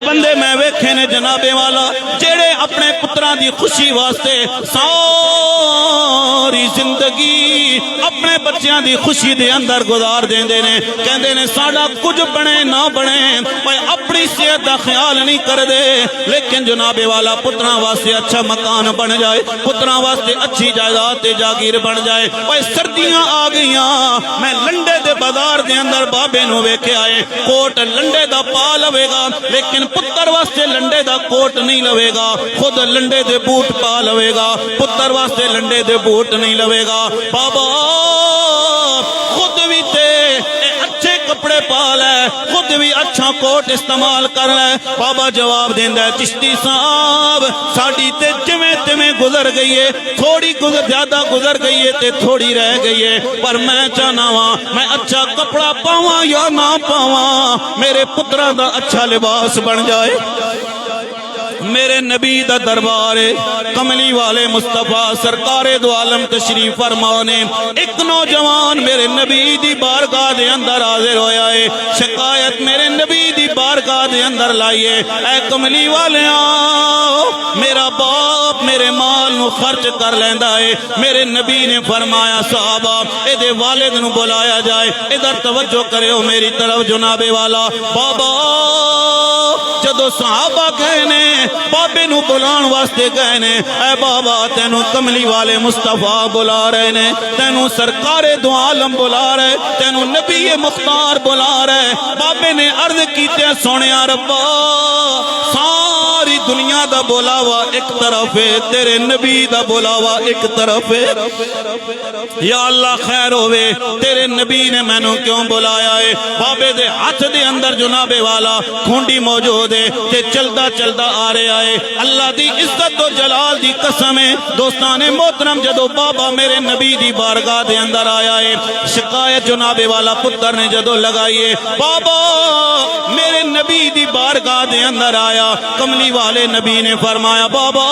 بندے میں ویکھے نے جنابے والا جڑے اپنے پتراں دی خوشی واسطے ساری زندگی اپنے بچیاں دی خوشی دے اندر گزار دیندے نے، کہندے نے ساڈا کچھ بنے نہ بنے پر اپنی صحت دا خیال نہیں کردے، لیکن جنابے والا پتراں واسطے اچھا مکان بن جائے، پتراں واسطے اچھی جائیداد تے جاگیر بن جائے۔ اوے سردیاں آ گئیاں، میں لنڈے دے بازار دے اندر بابے نو ویکھے آئے، کوٹ لنڈے دا پا لوے گا لیکن پتر واسطے لنڈے دا کوٹ نہیں لوے گا، خود لنڈے دے بوٹ پا لوے گا، پتر واسطے لنڈے دے بوٹ نہیں لوے گا۔ بابا خود بھی تے اچھے کپڑے پا لے، خود بھی اچھا کوٹ استعمال کر لے۔ بابا جواب دیندا ہے چشتی صاحب ساڈی تے جویں تمیں گزر گئی ہے، تھوڑی زیادہ گزر گئی ہے تے تھوڑی رہ گئی ہے، پر میں چاہنا وا میں اچھا کپڑا پاواں یا نہ پاواں، میرے پتراں دا اچھا لباس بن جائے۔ میرے نبی دا دربار کملی والے مصطفیٰ سرکار دو عالم تشریف فرما نے ایک نوجوان میرے نبی دی بارگاہ دے اندر حاضر ہویا ہے، شکایت میرے نبی دی بارگاہ دے اندر لائیے، اے کملی والیاں میرا باپ میرے مال نو خرچ کر لیندا ہے۔ میرے نبی نے فرمایا صحابہ اے دے والد نو بلایا جائے، ادھر توجہ کرو میری طرف جنابے والا۔ بابا جدو صحابہ گئے نے بابے نو بلان واسطے گئے نے، اے بابا تینو کملی والے مصطفیٰ بلا رہے نے، تینو سرکار دو عالم بلا رہے، تینو نبی مختار بلا رہے۔ بابے نے عرض کیتے سونیا ربا ساری دنیا دا بلاوا ایک طرف ہے، تیرے نبی دا بلاوا ایک طرف ہے، یا اللہ خیر ہوئے تیرے نبی نے میں نو کیوں بلایا ہے۔ بابے دے ہاتھ دے اندر جنابے والا کھونڈی موجود ہے تے چلدا چلدا آ رہے آئے، اللہ دی عزت و جلال دی قسم ہے۔ دوستان محترم جدو بابا میرے نبی دی بارگاہ دے اندر آیا ہے، شکایت جنابے والا پتر نے جدو لگائیے، بابا میرے نبی دی بارگاہ دے اندر آیا، کملی والے نبی نے فرمایا بابا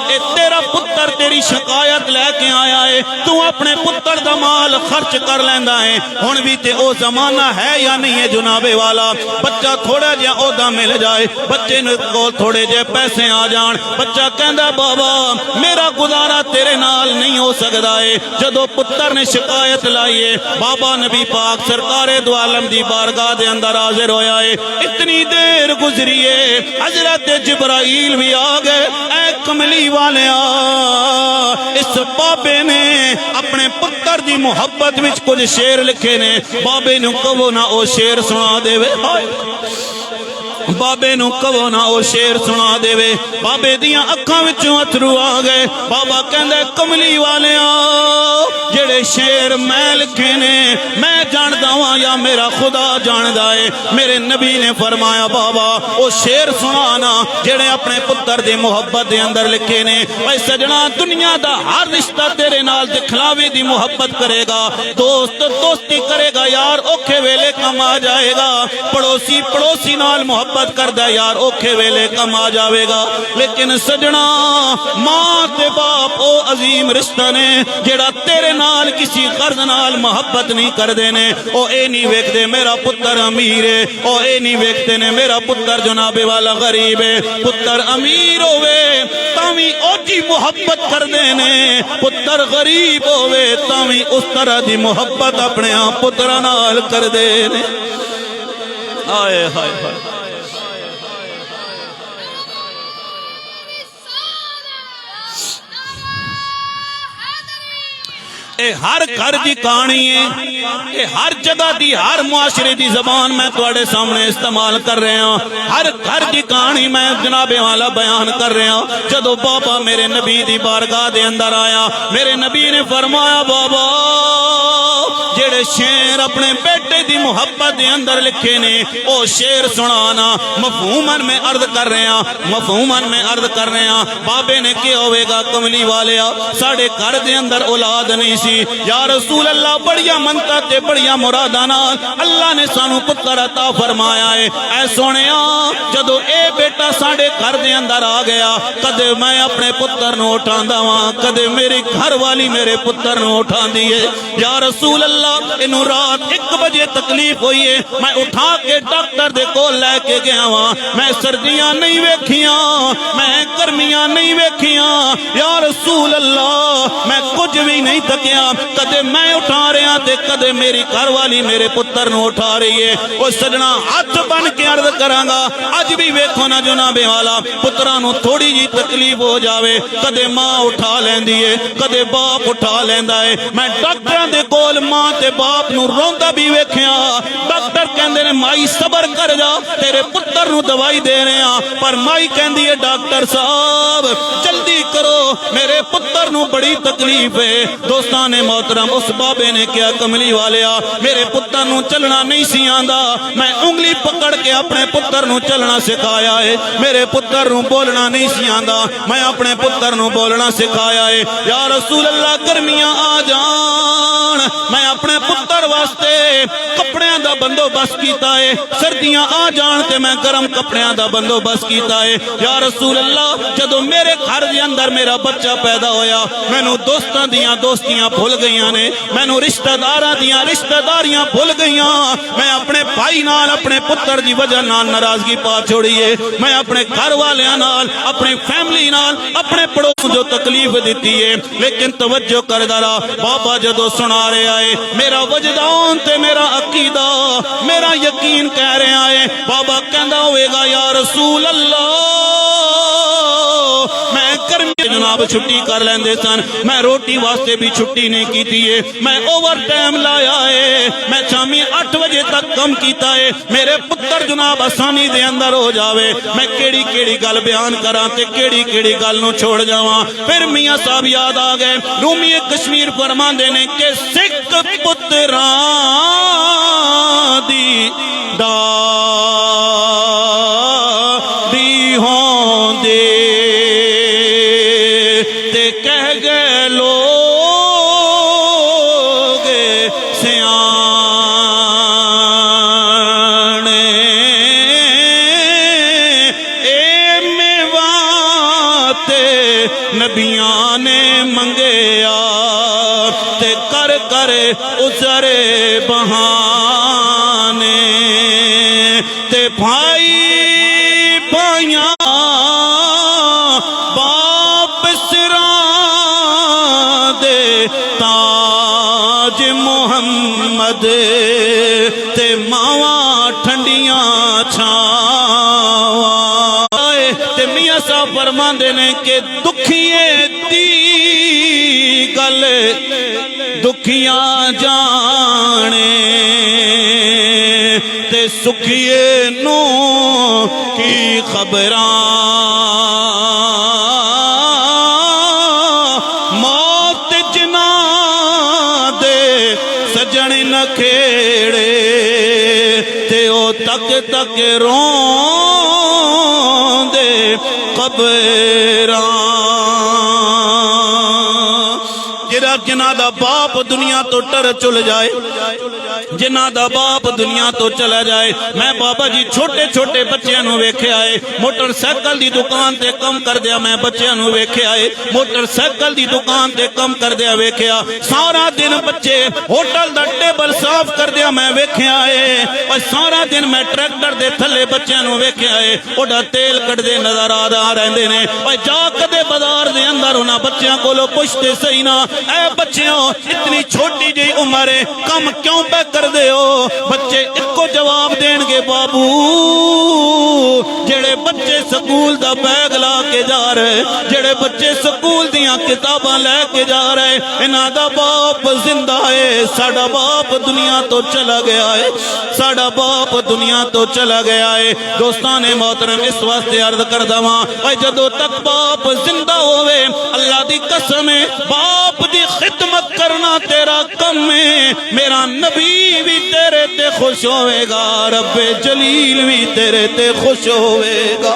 اے تیرا پتر تیری شکایت لے کے آیا ہے، تو اپنے پتر دا مال خرچ کر لیندا ہے، ہن بھی تے او زمانہ ہے یا نہیں ہے جنابے والا، بچہ تھوڑا جہا عہدہ مل جائے، بچے کو تھوڑے جے پیسے آ جان، بچہ کہندا بابا میرا گزارا تیرے نال نہیں ہو سکدا ہے۔ جدو پتر نے شکایت لائیے، بابا نبی پاک سرکار دو عالم دی بارگاہ دے اندر حاضر ہویا ہے، اتنی دیر گزری ہے حضرت جبرائیل بھی آ گئے، اے کملی والیا اس بابے نے اپنے پتر دی محبت وچ کچھ شعر لکھے نے، بابے نو کہو نہ او شعر سنا دے وے، بابے نو کہو نہ او شعر سنا دے وے۔ بابے دیاں اکھاں وچوں اتھرو آ گئے، بابا کہندا کملی والیاں جڑے شعر میں لکھے نے میں جاندا ہاں یا میرا خدا جاندا ہے۔ میرے نبی نے فرمایا بابا او شعر سنانا جڑے اپنے پتر دی محبت دے اندر لکھے نے۔ اے سجنا دنیا دا ہر رشتہ تیرے نال دکھلاوے دی محبت کرے گا، دوست دوستی کرے گا یار اوکھے ویلے کم آ جائے گا، پڑوسی پڑوسی نال محبت کردہ یار اوکھے ویلے کم آ جاوے گا، لیکن سجنا ماں تے باپ او عظیم رشتہ نے جڑا تیرے نال کسی غرض نال محبت نہیں کر دینے، او اے نہیں ویکھ دے میرا پتر امیر ہے، او اے نہیں ویکھ دے نے میرا پتر جناب والا غریب ہے، پتر امیر ہوئے تاوی او جی محبت کر دینے، پتر غریب ہوئے تاوی اس طرح دی محبت اپنے آپ پتر نال کر دینے۔ آئے ہائے ہائے اے ہر گھر دی کہانی ہے، اے ہر جگہ دی ہر معاشرے دی زبان میں تواڈے سامنے استعمال کر رہے ہاں، ہر گھر دی کہانی میں جناب والا بیان کر رہے ہاں۔ جدو بابا میرے نبی دی بارگاہ دے اندر آیا، میرے نبی نے فرمایا بابا جڑے شعر اپنے بیٹے دی محبت دے اندر لکھے نے او شعر سنانا، مفہوماً میں عرض کر رہے ہاں، مفہوماً میں عرض کر رہے ہاں۔ بابے نے کیا ہوئے گا کملی والیا ساڑھے گھر دے اندر اولاد نہیں سی، یا رسول اللہ بڑیا منتا تے بڑیا مرادانا اللہ نے سانو پتر عطا فرمایا ہے، اے سونیا جدو اے بیٹا ساڑھے گھر دے اندر آ گیا، کدے میں اپنے پتر نو اٹھان دا وہاں، کدے میری گھر والی میرے پتر نو اٹھان دیئے، یا رسول اللہ انہوں رات 1 بجے تکلیف ہوئی ہے میں اٹھا کے ڈاکٹر دے کو لے کے گیا ہاں میں سردیاں نہیں ویکھیاں میں گرمیاں نہیں ویکھیاں یا رسول اللہ میں کچھ بھی نہیں تکیا کدے میں اٹھا رہا تے کدے میری گھر والی میرے پتر نو اٹھا رہی ہے وہ سجنا ہاتھ بن کے عرض کرانگا اج بھی ویکھو نا جناب والا پتراں نو تھوڑی جی تکلیف ہو جاوے کدے ماں اٹھا لیندی ہے کدے باپ اٹھا لیندا ہے میں ڈاکٹراں دے کول ماں تے باپ نو روندا بھی ویکھیا ڈاکٹر کہندے نے مائی صبر کر جا تیرے پتر نو دوائی دے رہے ہیں پر مائی کہندی ہے ڈاکٹر صاحب جلدی کرو میرے پتر نو بڑی تکلیف ہے دوستان محترم اس بابے نے کیا کملی والیا میرے پتر نو چلنا نہیں سی آندا میں انگلی پکڑ کے اپنے پتر نو چلنا سکھایا ہے میرے پتر نو بولنا نہیں سی آندا میں اپنے پتر نو بولنا سکھایا ہے یا رسول اللہ گرمیاں آ جان میں اپنے پتر واسطے کپڑیاں دا بندوبست کیتا ہے سردیاں آ جان تے میں گرم کپڑیاں دا بندوبست کیتا ہے یا رسول اللہ جدو میرے گھر دے اندر میرا بچہ پیدا ہویا مینوں دوستاں دیاں دوستیاں بھول گئیاں نے مینوں رشتہ داراں دیاں رشتہ داریاں بھول گئیاں میں اپنے بھائی نال اپنے پتر دی وجہ نال ناراضگی پا چھوڑی ہے میں اپنے گھر والیاں نال اپنی فیملی نال اپنے پڑوس جو تکلیف دیتی ہے لیکن توجہ کر دارا بابا جدو سنا رہے آئے میرا وجدان تے میرا عقیدہ میرا یقین کہہ رہے آئے بابا کہندا ہوئے گا یا رسول اللہ میں گرمی جناب چھٹی کر لیندے سن میں روٹی واسطے بھی چھٹی نہیں کیتی ہے میں اوور ٹائم لایا ہے میں شامی 8 بجے تک کم کیتا ہے میرے پتر جناب آسانی دے اندر ہو جاوے میں کیڑی کیڑی گل بیان کراں تے کیڑی کیڑی گل نو چھوڑ جاواں پھر میاں صاحب یاد آ گئے رومی کشمیر فرماندے نے کہ سکھ پتراں دی دی ہوں دے تے کہہ گئے لوگ سیانے اے میوات نبیاں نے منگیا تے کر کر عذر بہانے تے بھائی بھائیاں باپ سراں دے تاج محمد تے ماواں ٹھنڈیاں چھاواں تے میاں صاحب فرماندے نے کہ دکھیے دی گل دکھیاں جانے تے سکھیے نو کی خبراں موت جنا دے سجن نہ کھیڑے تے او تک تک رون دے قبراں جنہ دا باپ دنیا تو ٹر چل جائے جنہ دا باپ دنیا تو چلا جائے میں بابا جی چھوٹے چھوٹے بچیاں نو ویکھے آئے موٹر سائیکل دی دکان تے کم کر دیا میں بچیاں نو ویکھے آئے موٹر سائیکل دی دکان تے کم کر دیا ویکھے آ سارا دن بچے ہوٹل دا ٹیبل صاف کر دیا میں ویکھے آئے اور سارا دن میں ٹریکٹر دے تھلے بچیاں نو ویکھے آئے اوڈا تیل کٹ دے نظر آ رہندے نے اور جا کدے بازار دے اندر انہاں بچیاں کولو پوچھتے سہی نا اے بچیاں اتنی چھوٹی جی عمر ہے کم کیوں پہ کر دے ہو بچے اکو جواب دین گے بابو جڑے بچے سکول دا بیگ لا کے جا رہے جڑے بچے سکول دیاں کتاباں لے کے جا رہے انہاں دا باپ زندہ ہے ساڈا باپ دنیا تو چلا گیا ہے ساڈا باپ دنیا تو چلا گیا ہے دوستان محترم اس واسطے عرض کردا واں اے جدوں تک باپ زندہ ہوئے اللہ دی قسم ہے باپ دی خدمت کرنا تیرا کم ہے میرا نبی بھی تیرے تے خوش ہوئے گا رب جلیل بھی تیرے تے خوش ہوئے گا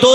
2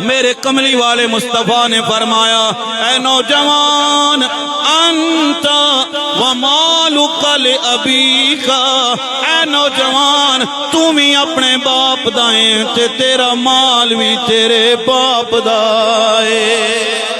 میرے کملی والے مصطفیٰ نے فرمایا اے نوجوان انت ومالک لابیک، اے نوجوان تو بھی اپنے باپ دائیں تے تیرا مال بھی تیرے باپ دائیں۔